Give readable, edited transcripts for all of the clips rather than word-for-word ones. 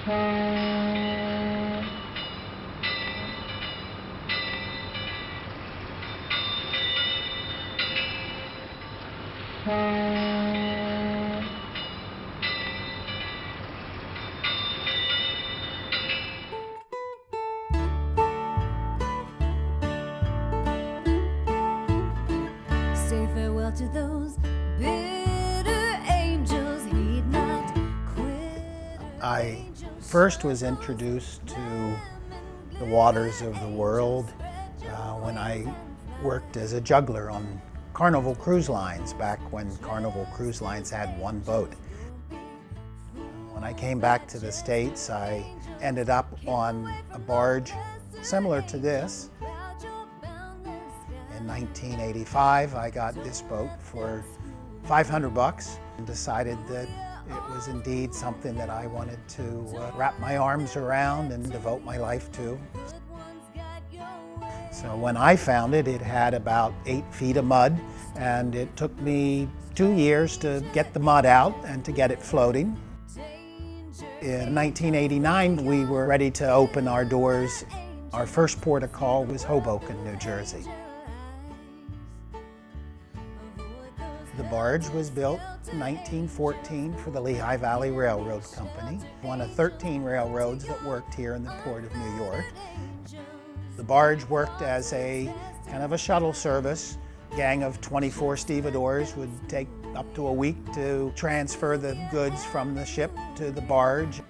Say farewell to those bitter angels, heed not quit. I first was introduced to the waters of the world when I worked as a juggler on Carnival cruise lines, back when Carnival cruise lines had one boat. When I came back to the States, I ended up on a barge similar to this. In 1985, I got this boat for $500 and decided that it was indeed something that I wanted to wrap my arms around and devote my life to. So when I found it, it had about 8 feet of mud, and it took me 2 years to get the mud out and to get it floating. In 1989, we were ready to open our doors. Our first port of call was Hoboken, New Jersey. The barge was built in 1914 for the Lehigh Valley Railroad Company, one of 13 railroads that worked here in the Port of New York. The barge worked as a kind of a shuttle service. A gang of 24 stevedores would take up to a week to transfer the goods from the ship to the barge.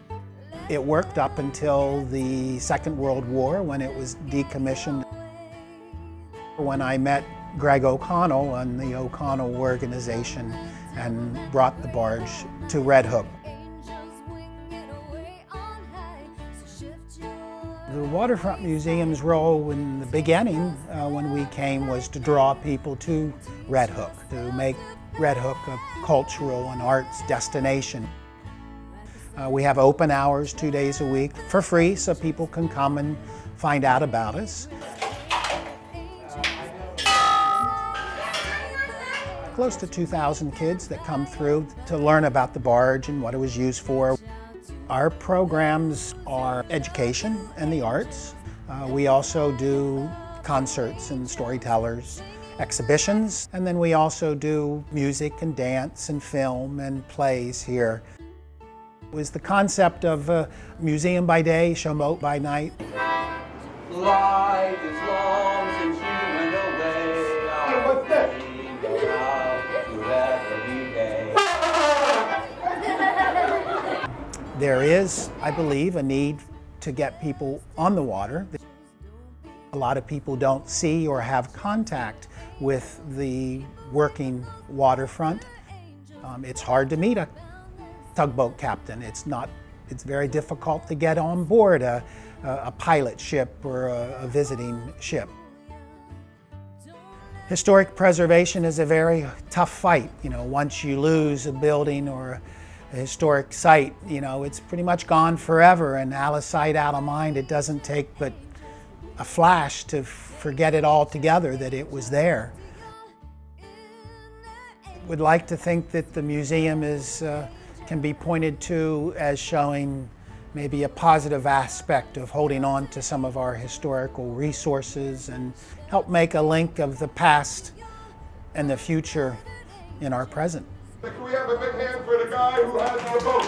It worked up until the Second World War, when it was decommissioned. When I met Greg O'Connell and the O'Connell organization and brought the barge to Red Hook. The Waterfront Museum's role in the beginning, when we came, was to draw people to Red Hook, to make Red Hook a cultural and arts destination. We have open hours 2 days a week for free, so people can come and find out about us. Close to 2,000 kids that come through to learn about the barge and what it was used for. Our programs are education and the arts. We also do concerts and storytellers, exhibitions, and then we also do music and dance and film and plays here. It was the concept of a museum by day, showboat by night. Life is long since you went away. Hey, what's this? There is, I believe, a need to get people on the water. A lot of people don't see or have contact with the working waterfront. It's hard to meet a tugboat captain. It's very difficult to get on board a pilot ship or a visiting ship. Historic preservation is a very tough fight. Once you lose a building or a historic site, it's pretty much gone forever, and out of sight, out of mind. It doesn't take but a flash to forget it altogether that it was there. Would like to think that the museum can be pointed to as showing maybe a positive aspect of holding on to some of our historical resources and help make a link of the past and the future in our present. Can we have a big hand for the guy who has our boat?